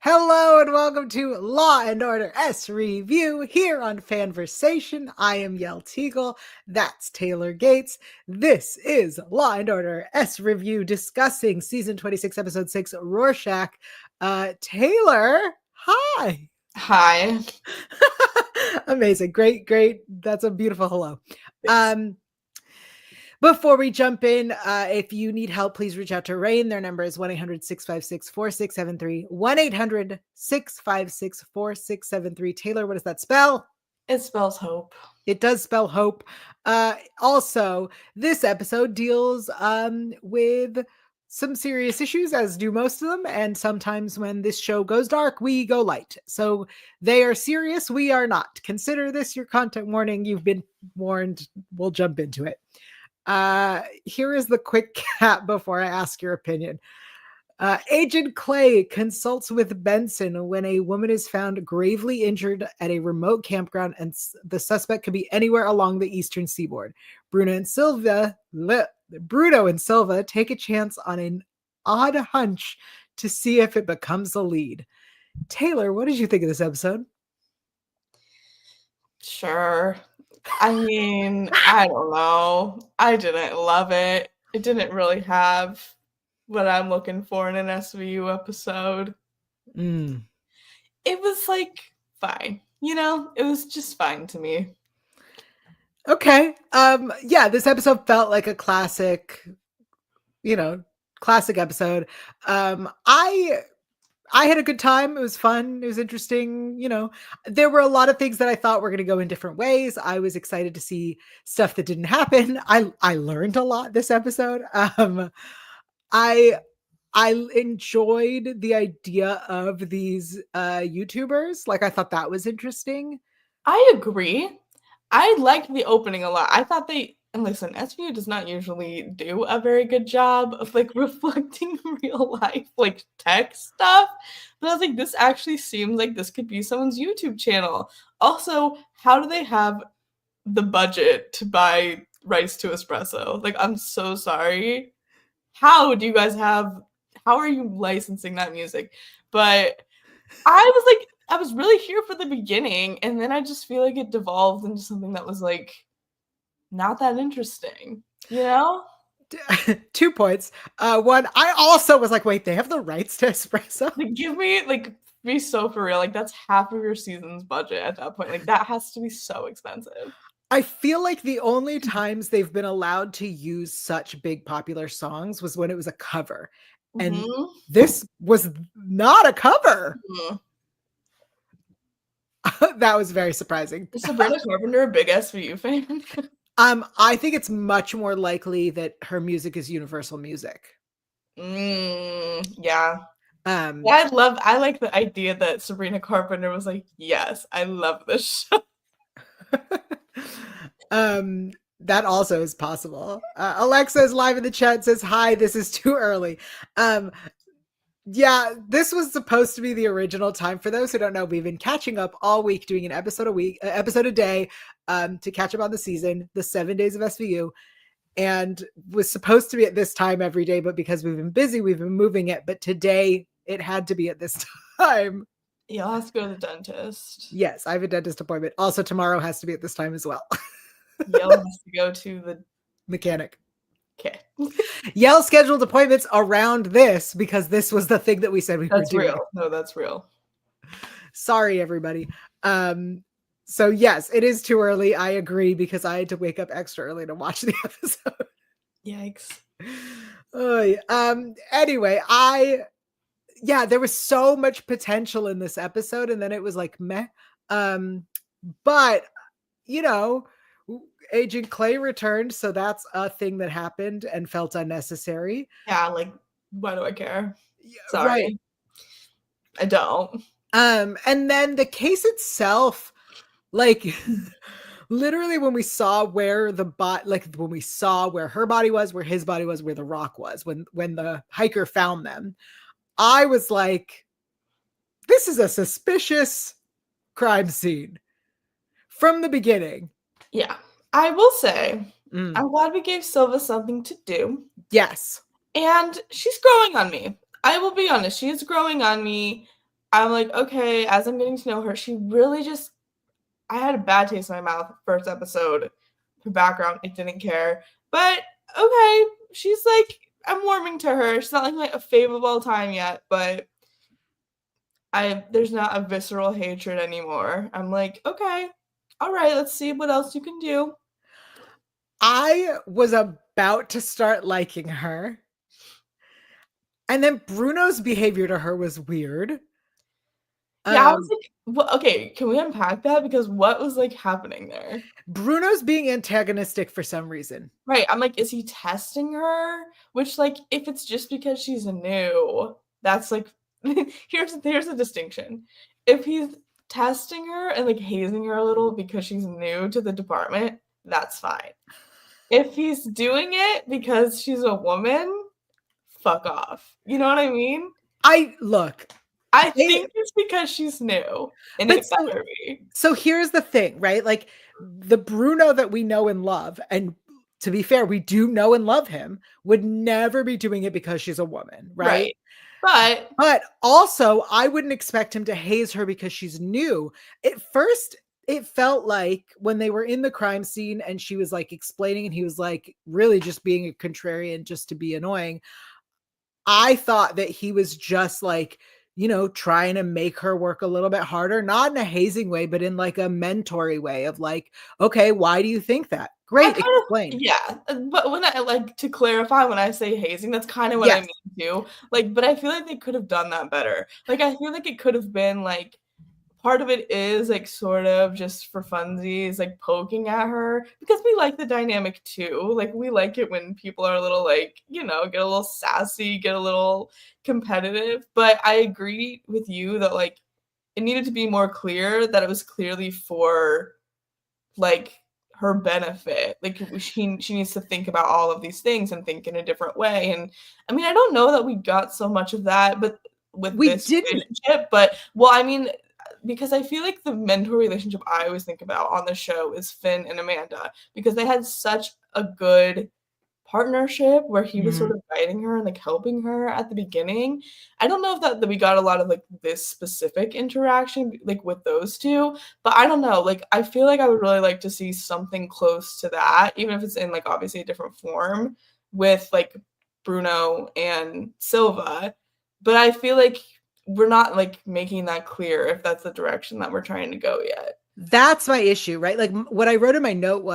Hello and welcome to Law and Order SVU here on FANVERSATION. I am Yael Tygiel. That's Taylor Gates. This is Law and Order SVU discussing season 26, episode 6, Rorschach. Taylor, hi. Hi. Amazing. Great. That's a beautiful hello. Before we jump in, if you need help, please reach out to RAINN. Their number is 1-800-656-4673. 1-800-656-4673. Taylor, what does that spell? It spells hope. It does spell hope. Also, this episode deals with some serious issues, as do most of them. And sometimes when this show goes dark, we go light. So they are serious. We are not. Consider this your content warning. You've been warned. We'll jump into it. Here is the quick cap before I ask your opinion. Agent Clay consults with Benson when a woman is found gravely injured at a remote campground and the suspect could be anywhere along the eastern seaboard. Bruno and Silva take a chance on an odd hunch to see if it becomes a lead. Taylor, what did you think of this episode? Sure. I mean, I don't know. I didn't love it. It didn't really have what I'm looking for in an SVU episode. It was like fine. It was just fine to me. Okay. Yeah, this episode felt like a classic episode. I had a good time. It was fun. It was interesting. There were a lot of things that I thought were going to go in different ways. I was excited to see stuff that didn't happen. I learned a lot this episode. I enjoyed the idea of these YouTubers. Like, I thought that was interesting. I agree. I liked the opening a lot. I thought and listen, SVU does not usually do a very good job of reflecting real life, tech stuff. But I was like, this actually seems like this could be someone's YouTube channel. Also, how do they have the budget to buy rights to espresso? I'm so sorry. How are you licensing that music? But I was really here for the beginning, and then I just feel like it devolved into something that was not that interesting, 2 points. One, I also was like, wait, they have the rights to espresso? Give me, be so for real. That's half of your season's budget at that point. That has to be so expensive. I feel like the only times they've been allowed to use such big popular songs was when it was a cover. And this was not a cover. That was very surprising. Is Sabrina Carpenter a big SVU fan? I think it's much more likely that her music is universal music. Yeah. I like the idea that Sabrina Carpenter was like, yes, I love this show. That also is possible. Alexa is live in the chat, says, hi, this is too early. Yeah, this was supposed to be the original time. For those who don't know, we've been catching up all week, doing an episode a day, to catch up on the season, the 7 days of SVU, and was supposed to be at this time every day, but because we've been busy, we've been moving it. But today it had to be at this time. You'll have to go to the dentist. Yes, I have a dentist appointment. Also, tomorrow has to be at this time as well. Yael has to go to the mechanic. Okay. Yael scheduled appointments around this because this was the thing that we said we were doing. That's real. No, that's real. Sorry, everybody. So yes, it is too early. I agree, because I had to wake up extra early to watch the episode. Yikes. Anyway, there was so much potential in this episode, and then it was like meh. But Agent Clay returned, so that's a thing that happened and felt unnecessary. Yeah, why do I care? Sorry. Right. I don't. And then the case itself, literally when we saw where when we saw where her body was, where his body was, where the rock was, when the hiker found them, I was like, this is a suspicious crime scene from the beginning. Yeah. I will say, I'm glad we gave Silva something to do. Yes. And she's growing on me. I will be honest. She is growing on me. I'm like, okay, as I'm getting to know her, she really just, I had a bad taste in my mouth first episode. Her background, I didn't care. But okay, she's like, I'm warming to her. She's not like my fave of all time yet, but there's not a visceral hatred anymore. I'm like, okay, all right, let's see what else you can do. I was about to start liking her. And then Bruno's behavior to her was weird. Yeah, I was like, well, okay, can we unpack that? Because what was like happening there? Bruno's being antagonistic for some reason. Right. I'm like, is he testing her? Which, like, if it's just because she's new, that's like, here's a distinction. If he's testing her and like hazing her a little because she's new to the department, that's fine. If he's doing it because she's a woman, fuck off. You know what I mean? I think it's because she's new, and it better be. So here's the thing, right? Like the Bruno that we know and love, and to be fair, we do know and love him, would never be doing it because she's a woman, right? But also, I wouldn't expect him to haze her because she's new. At first, it felt like when they were in the crime scene and she was like explaining, and he was like really just being a contrarian just to be annoying. I thought that he was just like, you know, trying to make her work a little bit harder, not in a hazing way, but in like a mentory way of like, okay, why do you think that? Great, explain. Yeah, but when I like to clarify, when I say hazing, that's kind of what I mean too. Like, but I feel like they could have done that better. Like, I feel like it could have been like, part of it is like sort of just for funsies, like poking at her, because we like the dynamic too. Like, we like it when people are a little like, you know, get a little sassy, get a little competitive. But I agree with you that like it needed to be more clear that it was clearly for like her benefit. Like she needs to think about all of these things and think in a different way. And I mean, I don't know that we got so much of that, but with this relationship, but well, I mean, because I feel like the mentor relationship I always think about on the show is Finn and Amanda, because they had such a good partnership where he was sort of guiding her and like helping her at the beginning. I don't know if that we got a lot of like this specific interaction like with those two, but I don't know. Like I feel like I would really like to see something close to that, even if it's in like obviously a different form with like Bruno and Silva. But I feel like we're not like making that clear if that's the direction that we're trying to go yet. That's my issue, right? Like what I wrote in my note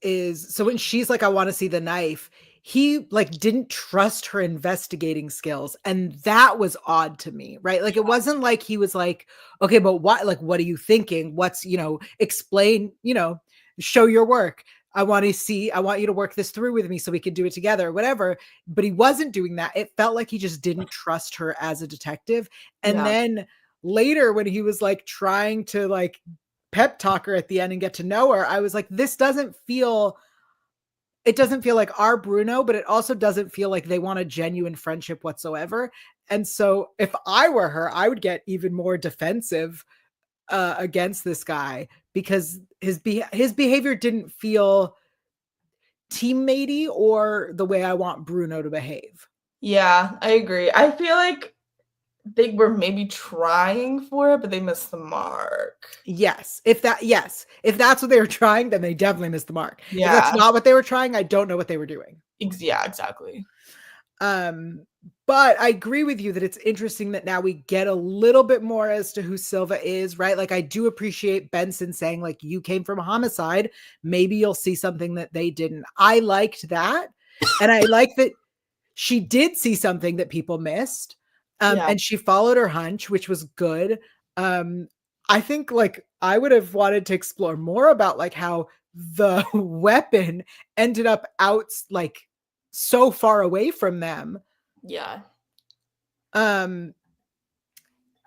is so when she's like, I want to see the knife, he like didn't trust her investigating skills. And that was odd to me, right? Like it wasn't like he was like, okay, but what are you thinking? What's, you know, explain, you know, show your work. I want you to work this through with me so we can do it together, whatever. But he wasn't doing that. It felt like he just didn't trust her as a detective. And then later when he was like trying to like pep talk her at the end and get to know her, I was like, this doesn't feel like our Bruno, but it also doesn't feel like they want a genuine friendship whatsoever. And so if I were her, I would get even more defensive against this guy because his behavior didn't feel teammatey or the way I want Bruno to behave. Yeah, I agree. I feel like they were maybe trying for it, but they missed the mark. Yes. If that's what they were trying, then they definitely missed the mark. If that's not what they were trying, I don't know what they were doing. Yeah, exactly. But I agree with you that it's interesting that now we get a little bit more as to who Silva is, right? Like I do appreciate Benson saying like, you came from a homicide. Maybe you'll see something that they didn't. I liked that. And I like that she did see something that people missed. And she followed her hunch, which was good. I think like I would have wanted to explore more about like how the weapon ended up out like so far away from them. Yeah.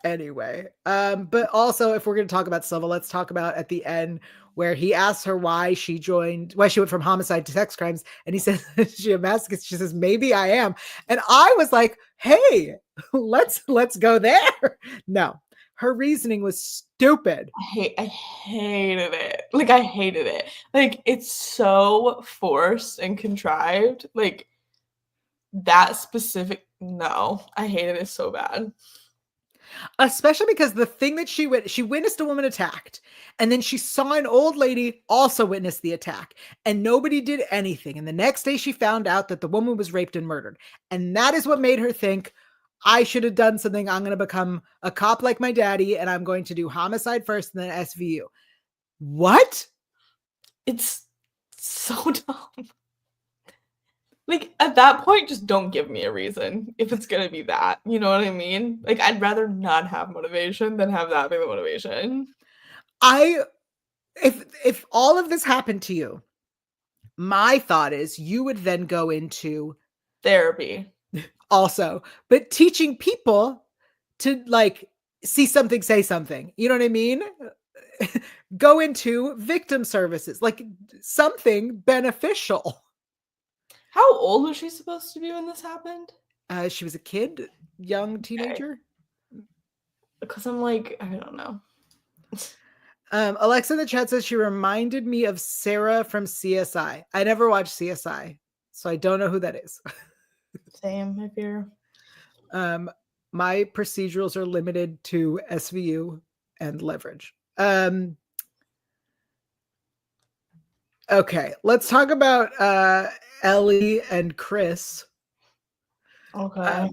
Anyway, but also if we're going to talk about Silva, let's talk about at the end where he asks her why she went from homicide to sex crimes. And he says, she a masochist? She says, maybe I am. And I was like, hey, let's go there. No, her reasoning was stupid. I hated it. Like, I hated it. Like, it's so forced and contrived. Like, that specific, no, I hated it so bad. Especially because the thing that she witnessed a woman attacked, and then she saw an old lady also witness the attack, and nobody did anything. And the next day she found out that the woman was raped and murdered. And that is what made her think, I should have done something. I'm going to become a cop like my daddy, and I'm going to do homicide first and then SVU. What? It's so dumb. Like, at that point, just don't give me a reason if it's gonna be that. You know what I mean? Like, I'd rather not have motivation than have that be the motivation. If all of this happened to you, my thought is you would then go into therapy. Also, but teaching people to like see something, say something. You know what I mean? Go into victim services, like something beneficial. How old was she supposed to be when this happened? She was a kid, young teenager. Because I'm like, I don't know. Alexa in the chat says she reminded me of Sarah from CSI. I never watched CSI, so I don't know who that is. Same, I fear. My procedurals are limited to SVU and leverage. Okay, let's talk about Ellie and Chris. Okay.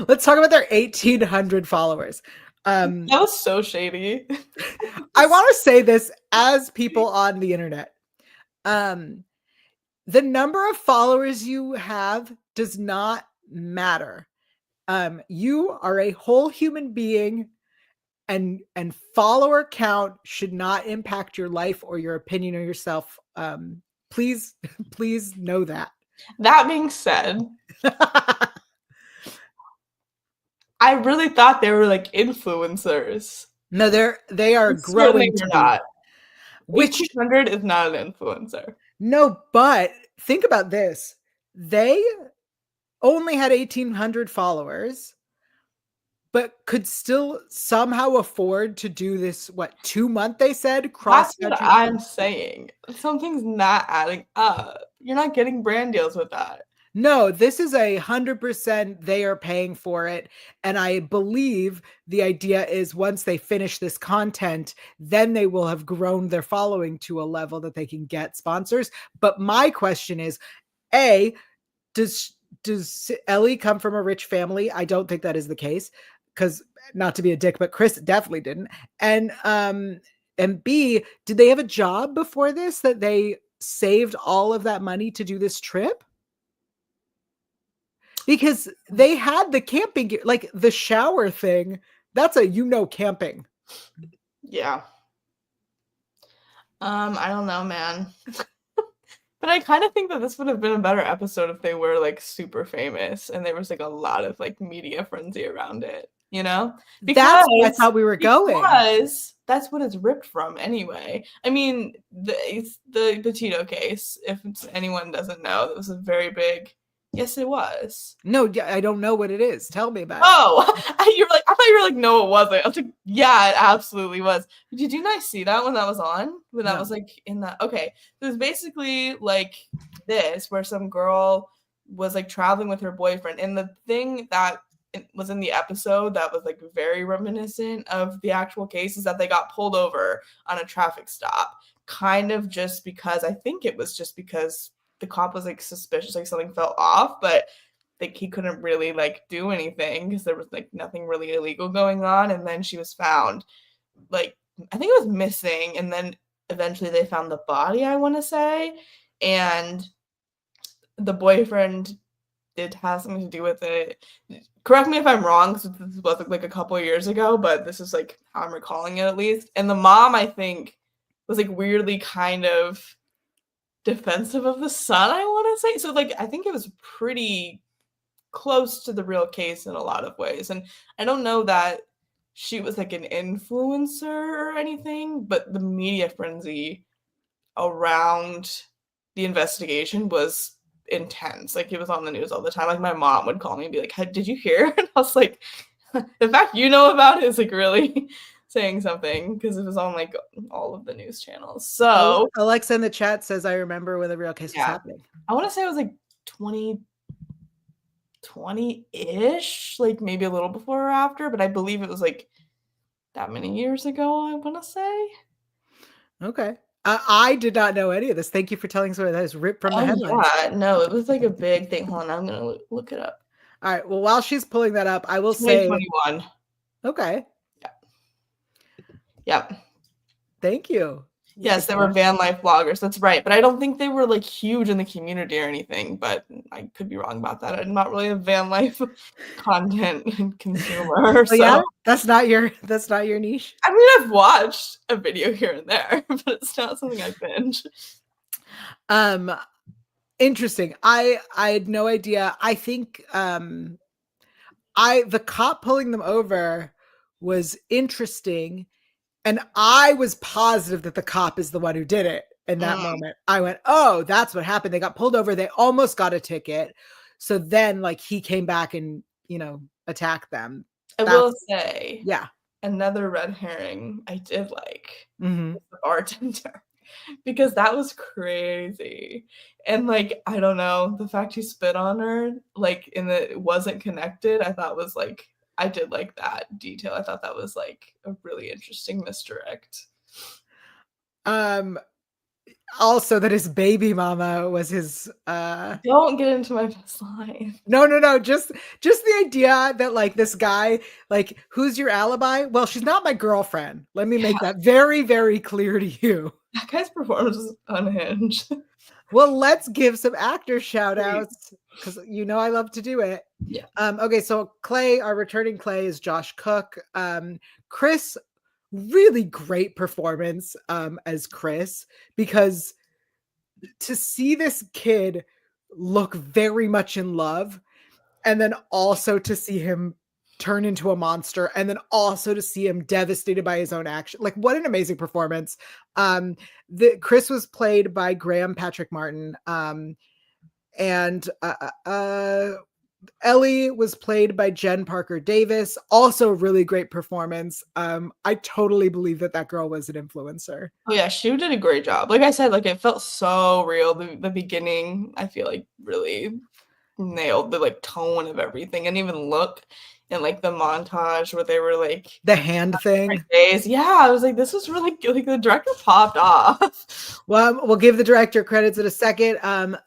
Let's talk about their 1,800 followers. That was so shady. I want to say this as people on the internet. The number of followers you have does not matter. You are a whole human being, and follower count should not impact your life or your opinion or yourself. Please know that. That being said, I really thought they were like influencers. No, they are growing. They're not. Which 1,800 is not an influencer. No, but think about this. They only had 1,800 followers, but could still somehow afford to do this, 2-month, they said? That's what I'm saying. Something's not adding up. You're not getting brand deals with that. No, this is 100% they are paying for it. And I believe the idea is once they finish this content, then they will have grown their following to a level that they can get sponsors. But my question is, A, does Ellie come from a rich family? I don't think that is the case, because not to be a dick, but Chris definitely didn't. And B, did they have a job before this that they saved all of that money to do this trip? Because they had the camping gear, like the shower thing. That's camping. Yeah. I don't know, man. But I kind of think that this would have been a better episode if they were like super famous and there was like a lot of like media frenzy around it, you know? Because that's how we were going. Because that's what it's ripped from anyway. I mean, the Tito case, if anyone doesn't know, that was a very big. Yes, it was. No, I don't know what it is. Tell me about it. Oh, you're like, I thought you were like, no, it wasn't. I was like, yeah, it absolutely was. Did you not see that when that was on? When that was like in that? Okay, it was basically like this, where some girl was like traveling with her boyfriend, and the thing that was in the episode that was like very reminiscent of the actual case is that they got pulled over on a traffic stop, kind of just because I think it was just because the cop was like suspicious, like something felt off, but like he couldn't really like do anything because there was like nothing really illegal going on. And then she was found, like, I think it was missing, and then eventually they found the body, I want to say, and the boyfriend did have something to do with it. Correct me if I'm wrong, because this was like a couple of years ago, but this is like how I'm recalling it at least. And the mom, I think, was like weirdly kind of defensive of the son, I want to say. So like I think it was pretty close to the real case in a lot of ways. And I don't know that she was like an influencer or anything, but the media frenzy around the investigation was intense. Like it was on the news all the time. Like my mom would call me and be like, did you hear? And I was like, the fact you know about it is like really saying something, because it was on like all of the news channels. So Alexa in the chat says, I remember when the real case was happening. I want to say it was like 20 20-ish, like maybe a little before or after, but I believe it was like that many years ago, I want to say. Okay. I did not know any of this. Thank you for telling somebody that is ripped from the Oh, headlines. yeah. No, it was like a big thing. Hold on, I'm going to look it up. All right. Well, while she's pulling that up, I will say, 2021. okay. Yep. Thank you. Yes, they were van life bloggers. That's right. But I don't think they were like huge in the community or anything. But I could be wrong about that. I'm not really a van life content consumer. So yeah, that's not your niche. I mean, I've watched a video here and there, but it's not something I binge. Interesting. I had no idea. I think the cop pulling them over was interesting. And I was positive that the cop is the one who did it in that moment. I went, oh, that's what happened. They got pulled over. They almost got a ticket. So then like he came back and, attacked them. I will say, yeah, another red herring I did like mm-hmm. was the bartender. Because that was crazy. And like, I don't know, the fact he spit on her, like, and it wasn't connected, I thought was like, I did like that detail. I thought that was like a really interesting misdirect. Also that his baby mama was his Don't get into my best line. No, just the idea that like this guy, like, who's your alibi? Well, she's not my girlfriend. Let me make that very, very clear to you. That guy's performance was unhinged. Well, let's give some actor shout outs because I love to do it. Yeah. Okay, so Clay, our returning Clay, is Josh Cook. Chris, really great performance as Chris, because to see this kid look very much in love, and then also to see him turn into a monster, and then also to see him devastated by his own action. Like, what an amazing performance. Chris was played by Graham Patrick Martin. And Ellie was played by Jen Parker Davis. Also a really great performance. I totally believe that girl was an influencer. Oh yeah, she did a great job. Like I said, like it felt so real. The beginning, I feel like really nailed the like tone of everything, and even look and like the montage where they were like the hand thing. Days. Yeah, I was like, this was really good. Like the director popped off. Well, we'll give the director credits in a second.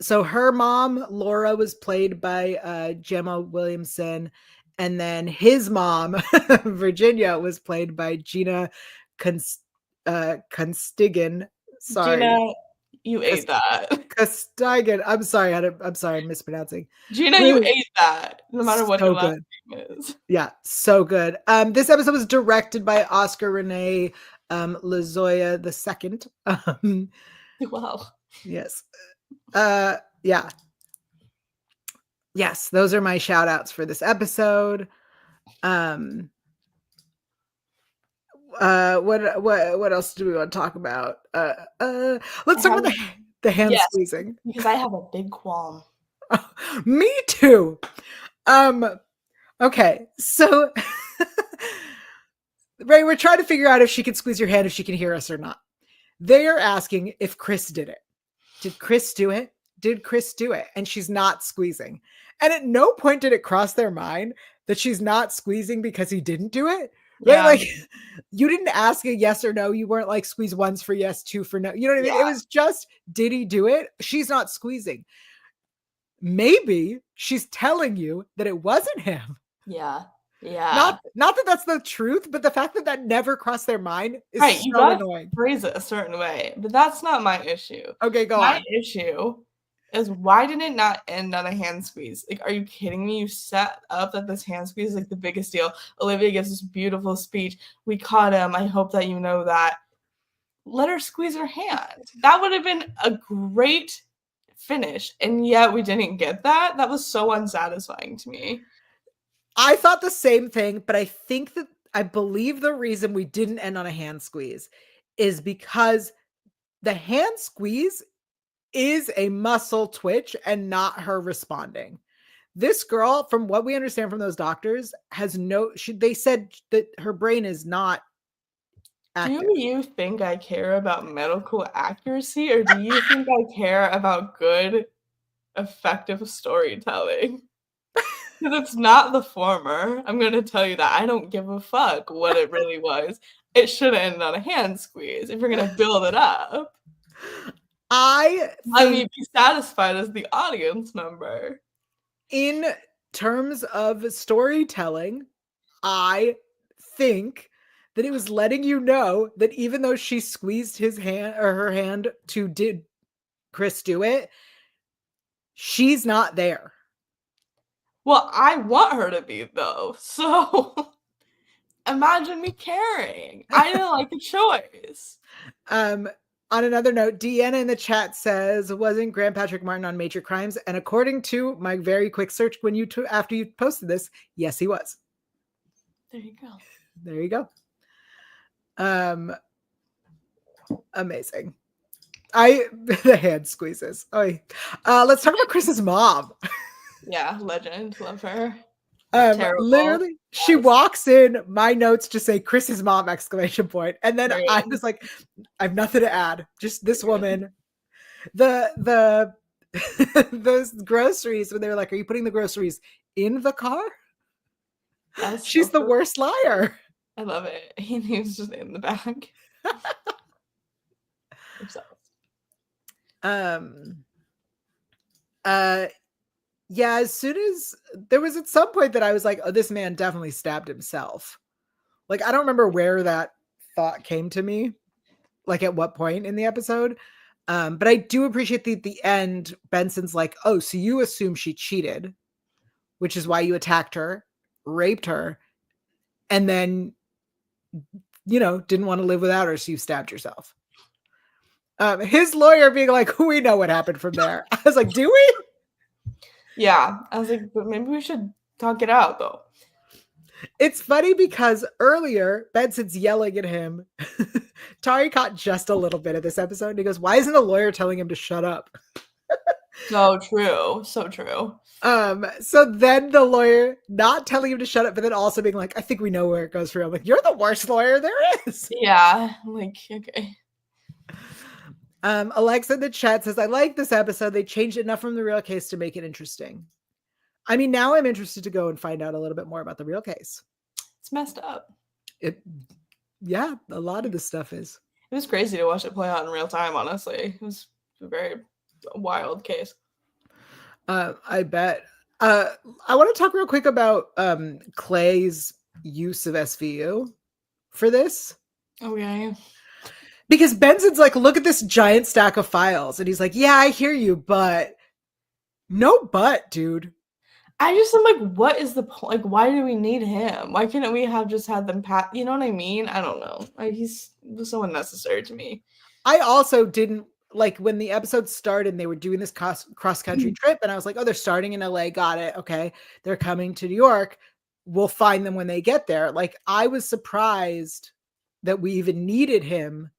So her mom, Laura, was played by Gemma Williamson, and then his mom, Virginia, was played by Gina Constigan. Sorry. Gina, you ate that. Costigan. I'm sorry, I'm mispronouncing. Gina, you ate that. No matter what your last name is. Yeah, so good. This episode was directed by Oscar Renee Lazoya II. Wow. Yes. Yeah. Yes, those are my shout outs for this episode. What else do we want to talk about? Let's talk about the hand squeezing. Because I have a big qualm. Me too. Okay, so Ray, we're trying to figure out if she can squeeze your hand, if she can hear us or not. They are asking if Chris did it. Did Chris do it? Did Chris do it? And she's not squeezing. And at no point did it cross their mind that she's not squeezing because he didn't do it. Right? Yeah. Like, you didn't ask a yes or no. You weren't like, squeeze once for yes, two for no. You know what I mean? Yeah. It was just, did he do it? She's not squeezing. Maybe she's telling you that it wasn't him. Yeah. Yeah. Not that that's the truth, but the fact that never crossed their mind is right, so you gotta annoying. Phrase it a certain way, but that's not my issue. Okay, go on. My issue is, why did it not end on a hand squeeze? Like, are you kidding me? You set up that this hand squeeze is like the biggest deal. Olivia gives this beautiful speech. We caught him. I hope that you know that. Let her squeeze her hand. That would have been a great finish, and yet we didn't get that. That was so unsatisfying to me. I thought the same thing, but I believe the reason we didn't end on a hand squeeze is because the hand squeeze is a muscle twitch and not her responding. This girl, from what we understand from those doctors, has they said that her brain is not active. Do you think I care about medical accuracy, or do you think I care about good, effective storytelling? Because it's not the former. I'm going to tell you that. I don't give a fuck what it really was. It should have ended on a hand squeeze if you're going to build it up. Let me be satisfied as the audience member. In terms of storytelling, I think that it was letting you know that even though she squeezed his hand or her hand to did Chris do it, she's not there. Well, I want her to be though. So imagine me caring. I didn't like the choice. On another note, Deanna in the chat says, wasn't Grant Patrick Martin on Major Crimes? And according to my very quick search when you after you posted this, yes, he was. There you go. There you go. Amazing. The hand squeezes. Let's talk about Chris's mom. Yeah, legend. Love her. Literally, yes. She walks in. My notes just say Chris's mom ! And then I was like, I have nothing to add. Just this woman. The those groceries when they were like, "Are you putting the groceries in the car?" She's the worst liar. I love it. He was just in the back. Yeah, as soon as there was at some point that I was like, oh, this man definitely stabbed himself. Like, I don't remember where that thought came to me, like at what point in the episode. But I do appreciate the end. Benson's like, oh, so you assume she cheated, which is why you attacked her, raped her, and then, didn't want to live without her, so you stabbed yourself. His lawyer being like, we know what happened from there. I was like, do we? Yeah. I was like, but maybe we should talk it out, though. It's funny because earlier, Benson's yelling at him. Tari caught just a little bit of this episode. And he goes, why isn't the lawyer telling him to shut up? So true. So true. So then the lawyer not telling him to shut up, but then also being like, I think we know where it goes for you. I'm like, you're the worst lawyer there is. Yeah. I'm like, okay. Alexa in the chat says, I like this episode. They changed enough from the real case to make it interesting. I mean, now I'm interested to go and find out a little bit more about the real case. It's messed up. Yeah, a lot of this stuff is. It was crazy to watch it play out in real time, honestly. It was a very wild case. I bet. I want to talk real quick about Clay's use of SVU for this. Okay. Because Benson's like, look at this giant stack of files. And he's like, yeah, I hear you, but no but, dude. I just am like, what is the point? Like, why do we need him? Why couldn't we have just had them pat? You know what I mean? I don't know. Like, it was so unnecessary to me. I also didn't like when the episode started and they were doing this cross-country trip. And I was like, oh, they're starting in LA. Got it. Okay. They're coming to New York. We'll find them when they get there. Like, I was surprised that we even needed him.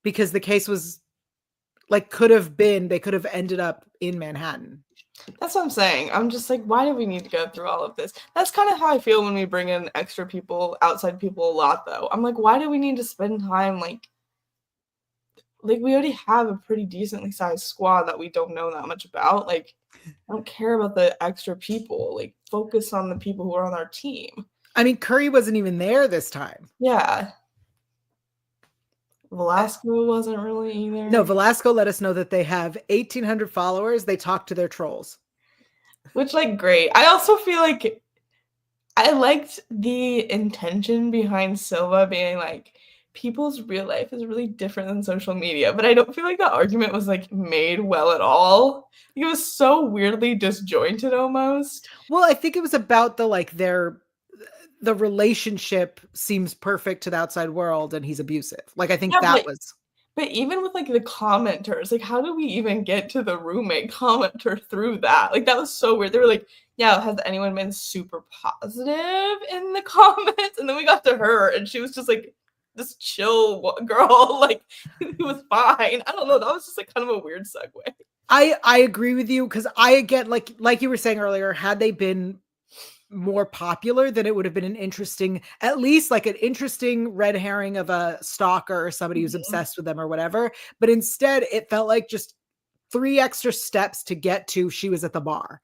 Because the case was they could have ended up in Manhattan. That's what I'm saying. I'm just like, why do we need to go through all of this? That's kind of how I feel when we bring in extra people, outside people a lot, though. I'm like, why do we need to spend time, like we already have a pretty decently sized squad that we don't know that much about. Like, I don't care about the extra people. Like, focus on the people who are on our team. I mean, Curry wasn't even there this time. Yeah. Velasco wasn't really either. No, Velasco let us know that they have 1,800 followers. They talk to their trolls. Which, like, great. I also feel like I liked the intention behind Silva being like, people's real life is really different than social media. But I don't feel like the argument was, like, made well at all. It was so weirdly disjointed almost. Well, I think it was about the relationship seems perfect to the outside world and he's abusive. Like, I think was. But even with like the commenters, like, how do we even get to the roommate commenter through that? Like, that was so weird. They were like, yeah, has anyone been super positive in the comments? And then we got to her and she was just like this chill girl. Like, it was fine. I don't know. That was just like kind of a weird segue. I agree with you because I get like you were saying earlier, had they been more popular, then it would have been an interesting red herring of a stalker or somebody who's obsessed with them or whatever. But instead it felt like just 3 extra steps to get to she was at the bar.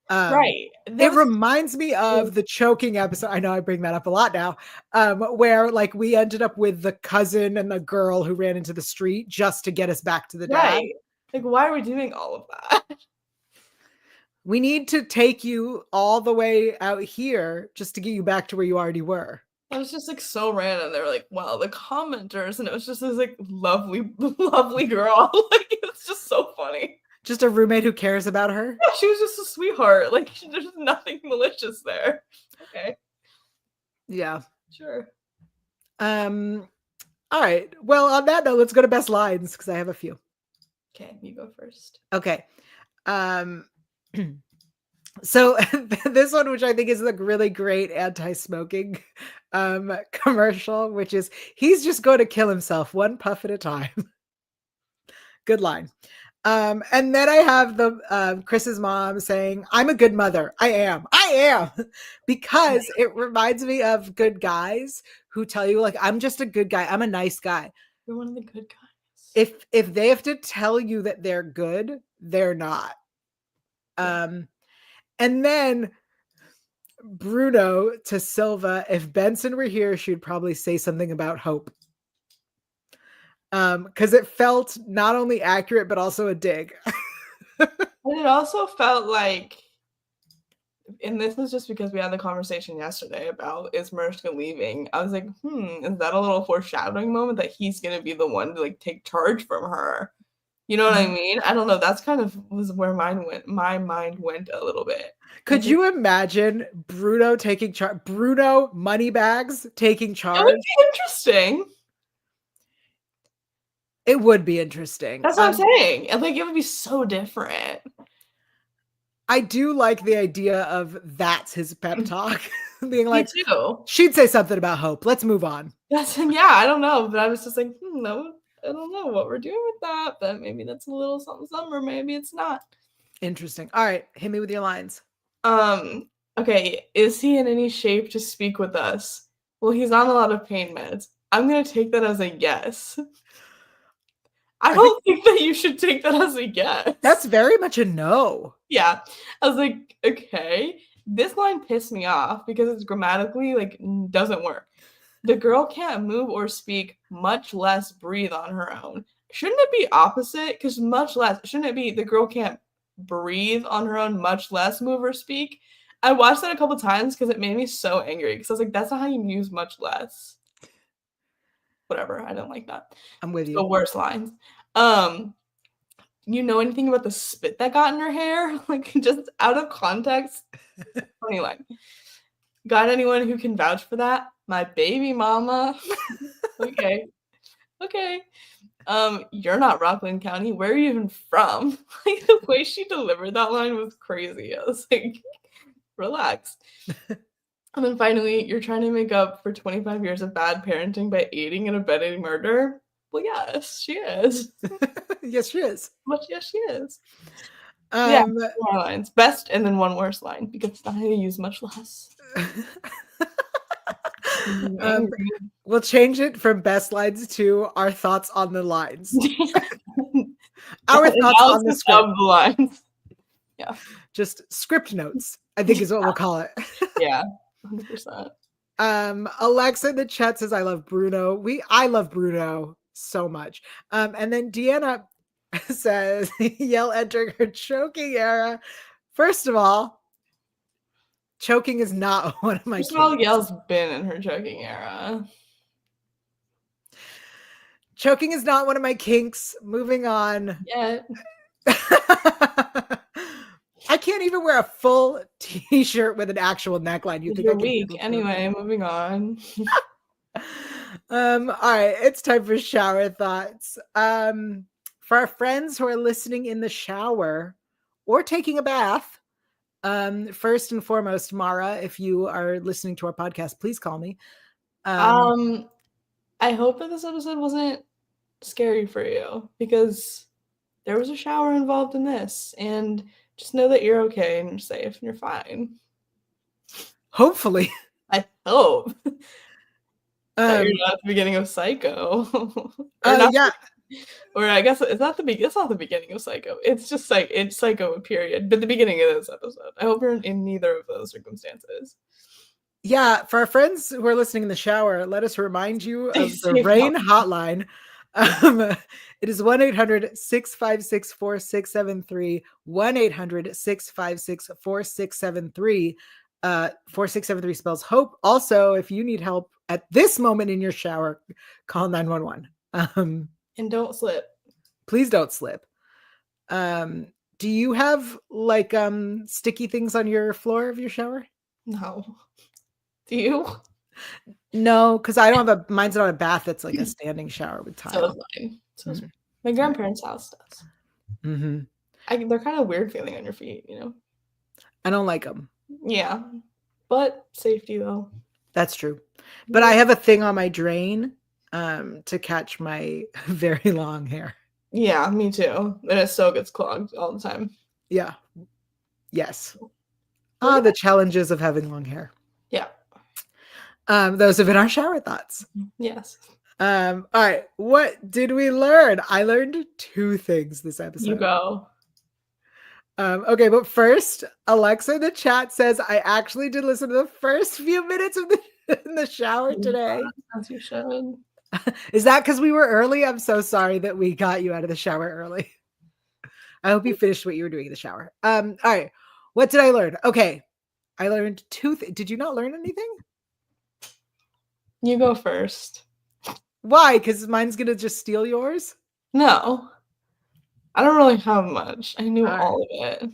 Right. It reminds me of the choking episode. I know I bring that up a lot now, where like we ended up with the cousin and the girl who ran into the street just to get us back to the dad. Right. Like, why are we doing all of that? We need to take you all the way out here just to get you back to where you already were. It was just like so random. They were like, wow, the commenters, and it was just this like lovely, lovely girl. Like, it's just so funny. Just a roommate who cares about her. Yeah, she was just a sweetheart. Like, there's nothing malicious there. Okay. Yeah. Sure. All right. Well, on that note, let's go to best lines because I have a few. Okay, you go first. Okay. So this one, which I think is like really great anti-smoking commercial, which is he's just going to kill himself one puff at a time. Good line. And then I have the Chris's mom saying, I'm a good mother. I am, because it reminds me of good guys who tell you like, I'm just a good guy. I'm a nice guy. You're one of the good guys. If they have to tell you that they're good, they're not. And then Bruno to Silva, if Benson were here, she'd probably say something about hope. Because it felt not only accurate, but also a dig. And it also felt like, and this is just because we had the conversation yesterday about is Mariska leaving. I was like, is that a little foreshadowing moment that he's going to be the one to like take charge from her? You know what I mean? I don't know. That's kind of was where my mind went a little bit. Could you imagine Bruno taking charge? Bruno Moneybags taking charge? It would be interesting. It would be interesting. That's what I'm saying. I think it would be so different. I do like the idea of that's his pep talk. Being like, Me too. She'd say something about hope. Let's move on. I don't know. But I was just like, no, I don't know what we're doing with that. But maybe that's a little something, or maybe it's not. Interesting. All right. Hit me with your lines. Okay. Is he in any shape to speak with us? Well, he's on a lot of pain meds. I'm going to take that as a yes. I don't think that you should take that as a yes. That's very much a no. Yeah. I was like, okay. This line pissed me off because it's grammatically like doesn't work. The girl can't move or speak, much less breathe on her own. Shouldn't it be opposite? Because much less, shouldn't it be the girl can't breathe on her own, much less move or speak? I watched that a couple times because it made me so angry because I was like, that's not how you use much less. Whatever, I don't like that. I'm with you. The worst lines. You know anything about the spit that got in her hair? Like, just out of context. Funny line. Got anyone who can vouch for that? My baby mama. Okay. You're not Rockland County. Where are you even from? Like, the way she delivered that line was crazy. I was like, relax. And then finally, you're trying to make up for 25 years of bad parenting by aiding and abetting murder? Well, yes, she is. Yes, she is. But yes, she is. Yeah, more lines. Best and then one worse line because it's not how you use much less. We'll change it from best lines to our thoughts on the lines. Our thoughts on the script. Of the lines. Yeah. Just script notes, I think is what we'll call it. Yeah, 100%. Alexa in the chat says, I love Bruno. I love Bruno so much. And then Deanna says, Yael entering her choking era. First of all, choking is not one of my kinks. Yael's been in her choking era. Choking is not one of my kinks. Moving on. Yeah. I can't even wear a full t-shirt with an actual neckline. You think you're weak. Anyway, moving on. All right, it's time for shower thoughts. For our friends who are listening in the shower or taking a bath, first and foremost, Mara, if you are listening to our podcast, please call me. I hope that this episode wasn't scary for you because there was a shower involved in this, and just know that you're okay and you're safe and you're fine. Hopefully. I hope. You're not at the beginning of Psycho. Yeah. Or I guess it's not the beginning of Psycho. It's just like it's Psycho period, but the beginning of this episode. I hope you're in neither of those circumstances. Yeah, for our friends who are listening in the shower, let us remind you Stay of the safe RAINN out Hotline. It is 1-800-656-4673, 1-800-656-4673. 4673 spells hope. Also, if you need help at this moment in your shower, call 911. and don't slip. Please don't slip. Do you have like sticky things on your floor of your shower? No. Do you? No, because I don't have mine's not a bath. It's like a standing shower with So tile. is mine. My grandparents' house does. Mm-hmm. They're kind of weird feeling on your feet, you know? I don't like them. Yeah. But safety, though. That's true. But I have a thing on my drain to catch my very long hair. Yeah, me too. And it so gets clogged all the time. Yeah. Yes. The challenges of having long hair. Yeah. Those have been our shower thoughts. Yes. All right. What did we learn? I learned 2 things this episode. You go. Okay, but first, Alexa in the chat says, I actually did listen to the first few minutes of in the shower today. As you should. Is that because we were early? I'm so sorry that we got you out of the shower early. I hope you finished what you were doing in the shower. All right. What did I learn? Okay. I learned 2 things. Did you not learn anything? You go first. Why? Because mine's going to just steal yours? No. I don't really have much. I knew all of it.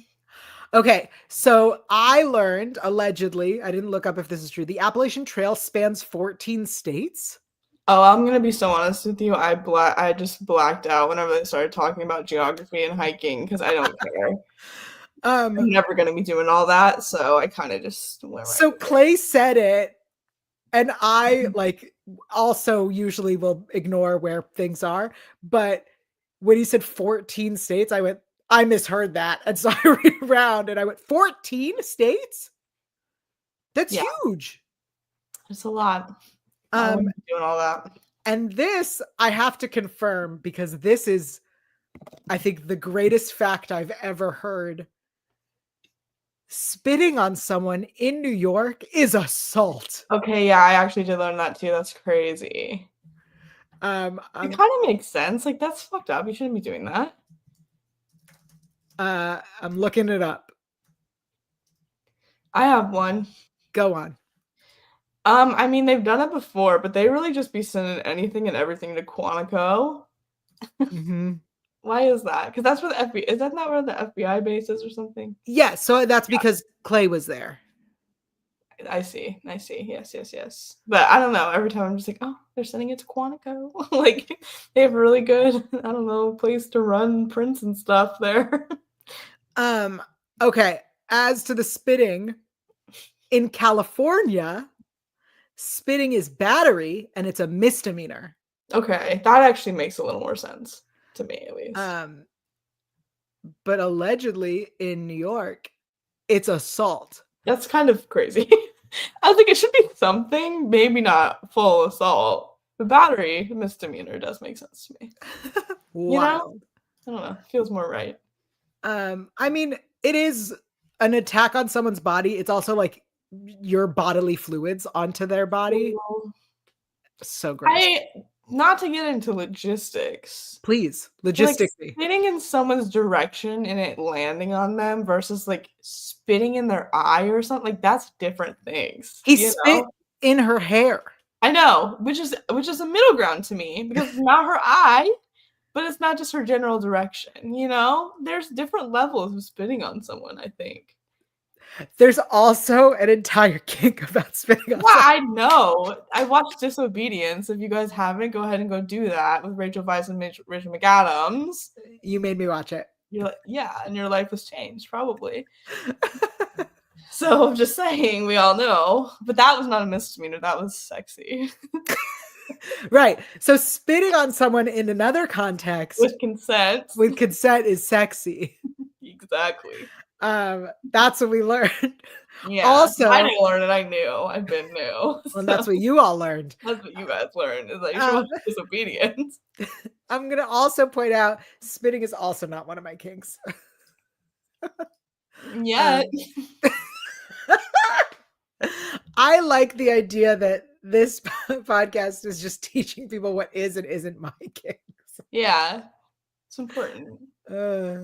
Okay, so I learned, allegedly, I didn't look up if this is true, the Appalachian Trail spans 14 states. Oh, I'm going to be so honest with you. I just blacked out whenever they started talking about geography and hiking because I don't care. I'm never going to be doing all that, so I kind of just went right. So Clay said it, and I, like, also usually will ignore where things are, but when he said 14 states, I misheard that. And so I read around and I went, 14 states? That's huge. It's a lot. Doing all that. And this I have to confirm because this is, I think, the greatest fact I've ever heard. Spitting on someone in New York is assault. Okay, yeah, I actually did learn that too. That's crazy. It kind of makes sense. Like, that's fucked up. You shouldn't be doing that. I'm looking it up. I have one. Go on. I mean, they've done it before, but they really just be sending anything and everything to Quantico. Mm-hmm. Why is that? Because that's where the FBI is. That not where the FBI base is or something? Yeah, so that's because Clay was there. I see. Yes. But I don't know. Every time I'm just like, oh, they're sending it to Quantico. Like, they have a really good, I don't know, place to run prints and stuff there. Okay. As to the spitting, in California, spitting is battery and it's a misdemeanor. Okay, that actually makes a little more sense to me, at least. But allegedly in New York, it's assault. That's kind of crazy. I think it should be something, maybe not full assault. The battery misdemeanor does make sense to me. You know? I don't know. It feels more right. I mean, it is an attack on someone's body. It's also like your bodily fluids onto their body. So gross. Not to get into logistics. Please, logistically. Like, spitting in someone's direction and it landing on them versus like spitting in their eye or something, like that's different things. He spit in her hair. I know, which is a middle ground to me because it's not her eye, but it's not just her general direction, you know? There's different levels of spitting on someone, I think. There's also an entire kink about spitting on someone. I know. I watched Disobedience. If you guys haven't, go ahead and go do that with Rachel Weisz and Rachel McAdams. You made me watch it. You're like, yeah, and your life was changed, probably. So I'm just saying, we all know. But that was not a misdemeanor. That was sexy. Right. So spitting on someone in another context with consent is sexy. Exactly. That's what we learned. Yeah. Also, I didn't learn it. I knew. I've been new. well, that's what you all learned. That's what you guys learned. Is that you should watch Disobedience. I'm gonna also point out spitting is also not one of my kinks. Yeah. I like the idea that this podcast is just teaching people what is and isn't my kinks. Yeah. It's important.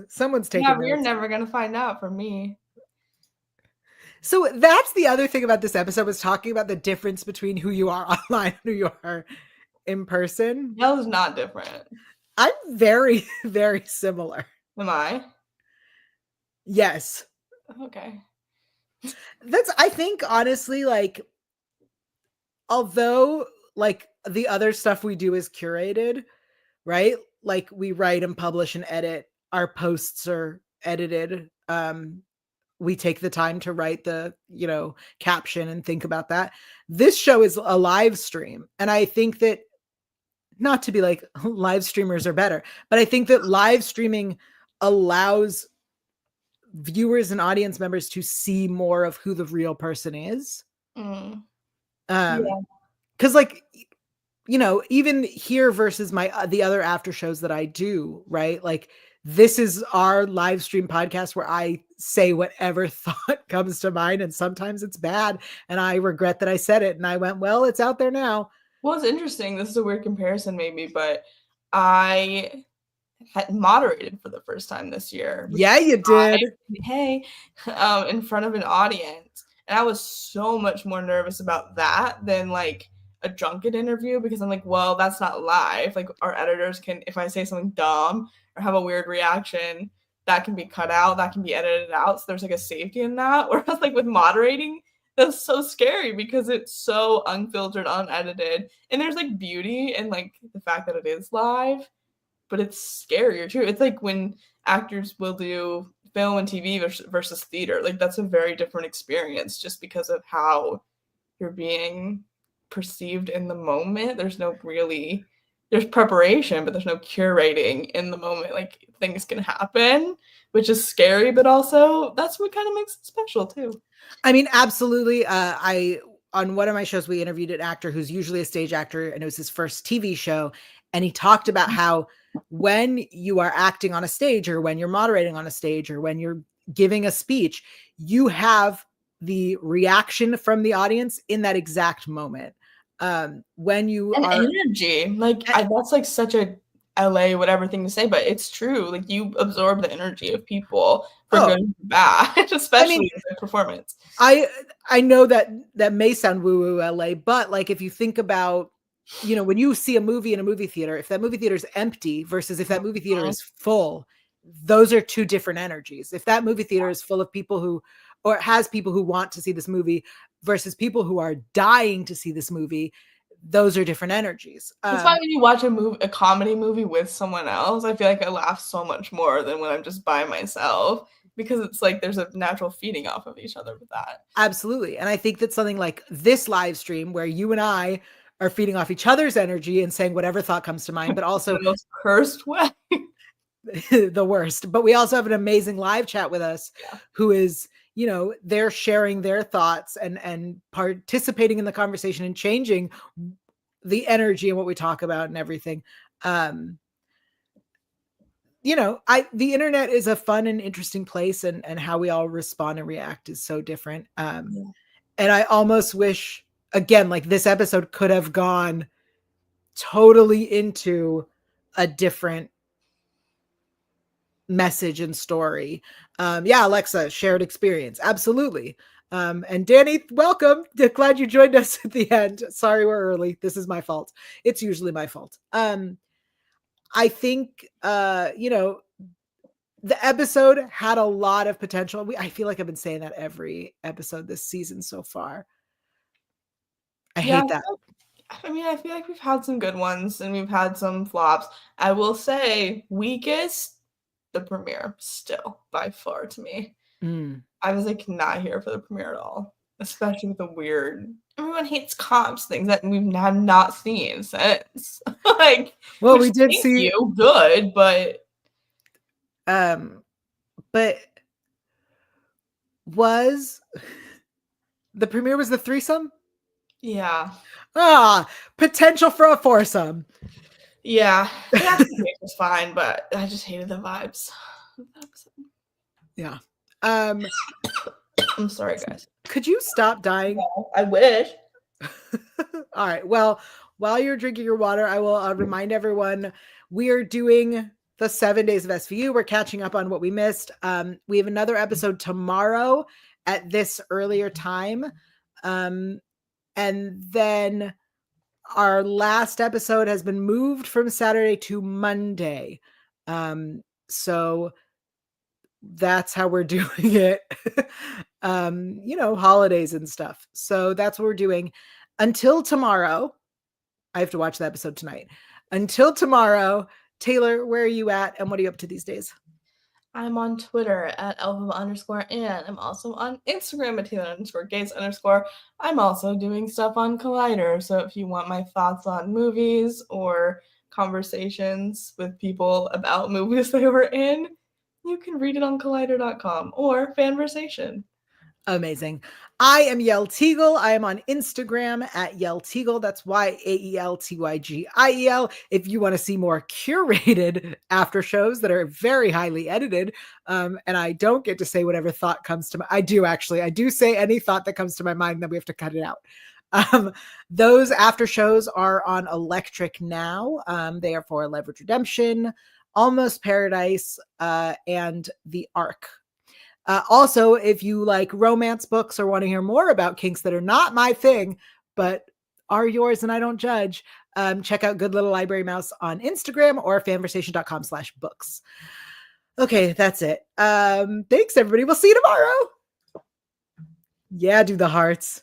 Someone's taking notes. You're never gonna find out from me. So that's the other thing about this episode, was talking about the difference between who you are online and who you are in person. That was not different. I'm very, very similar. Am I? Yes. Okay. I think honestly, like, although like the other stuff we do is curated, right? Like we write and publish and edit, our posts are edited. We take the time to write the, caption and think about that. This show is a live stream. And I think that, not to be like live streamers are better, but I think that live streaming allows viewers and audience members to see more of who the real person is. Because like, even here versus the other after shows that I do, right? Like, this is our live stream podcast where I say whatever thought comes to mind, and sometimes it's bad and I regret that I said it, and I went, well, it's out there now. Well, it's interesting. This is a weird comparison maybe, but I had moderated for the first time this year. Yeah, you did. In front of an audience. And I was so much more nervous about that than like a junket interview, because I'm like, well, that's not live. Like, our editors can, if I say something dumb or have a weird reaction, that can be cut out, that can be edited out. So there's like a safety in that. Whereas like with moderating, that's so scary because it's so unfiltered, unedited. And there's like beauty in like the fact that it is live, but it's scarier too. It's like when actors will do film and TV versus theater. Like, that's a very different experience just because of how you're being perceived in the moment. There's preparation, but there's no curating in the moment. Like, things can happen, which is scary, but also that's what kind of makes it special too. I mean, absolutely. On one of my shows, we interviewed an actor who's usually a stage actor, and it was his first TV show. And he talked about how when you are acting on a stage, or when you're moderating on a stage, or when you're giving a speech, you have the reaction from the audience in that exact moment. When you and are energy, like, that's like such a LA whatever thing to say, but it's true. Like, you absorb the energy of people for good and bad, especially in the performance. I know that may sound woo-woo LA, but like, if you think about, when you see a movie in a movie theater, if that movie theater is empty versus if that movie theater is full, those are two different energies. If that movie theater is full of people or has people who want to see this movie versus people who are dying to see this movie, those are different energies. That's why when you watch a comedy movie with someone else, I feel like I laugh so much more than when I'm just by myself, because it's like there's a natural feeding off of each other with that. Absolutely. And I think that something like this live stream, where you and I are feeding off each other's energy and saying whatever thought comes to mind, but also the most cursed way. The worst. But we also have an amazing live chat with us who is, they're sharing their thoughts and participating in the conversation and changing the energy and what we talk about and everything. The internet is a fun and interesting place, and how we all respond and react is so different. And I almost wish, again, like, this episode could have gone totally into a different message and story. Alexa, shared experience. Absolutely. And Danny, welcome. Glad you joined us at the end. Sorry we're early. This is my fault. It's usually my fault. I think, the episode had a lot of potential. I feel like I've been saying that every episode this season so far. I hate that. I mean, I feel like we've had some good ones and we've had some flops. I will say, weakest, the premiere, still by far to me. I was like not here for the premiere at all, especially with the weird everyone hates cops things that we have not seen since. Like, well, we did see good, but was the premiere was the threesome. Yeah. Potential for a foursome. Yeah, the aftertaste was fine, but I just hated the vibes. Yeah. I'm sorry, guys. Could you stop dying? No, I wish. All right. Well, while you're drinking your water, I will remind everyone we are doing the 7 days of SVU. We're catching up on what we missed. We have another episode tomorrow at this earlier time. And then our last episode has been moved from Saturday to Monday. So that's how we're doing it. Holidays and stuff. So that's what we're doing until tomorrow. I have to watch the episode tonight. Until tomorrow, Taylor, where are you at and what are you up to these days? I'm on Twitter at Elva_, and I'm also on Instagram at Taylor_Gates_. I'm also doing stuff on Collider. So if you want my thoughts on movies or conversations with people about movies they were in, you can read it on Collider.com or FANVERSATION. Amazing. I am Yael Tygiel. I am on Instagram at Yael Tygiel. That's YAELTYGIEL. If you want to see more curated after shows that are very highly edited, and I don't get to say whatever thought comes to I do say any thought that comes to my mind, then we have to cut it out. Those after shows are on Electric now. They are for Leverage Redemption, Almost Paradise, and The Arc. Also, if you like romance books or want to hear more about kinks that are not my thing, but are yours and I don't judge, check out Good Little Library Mouse on Instagram or fanversation.com/books. Okay, that's it. Thanks, everybody. We'll see you tomorrow. Yeah, do the hearts.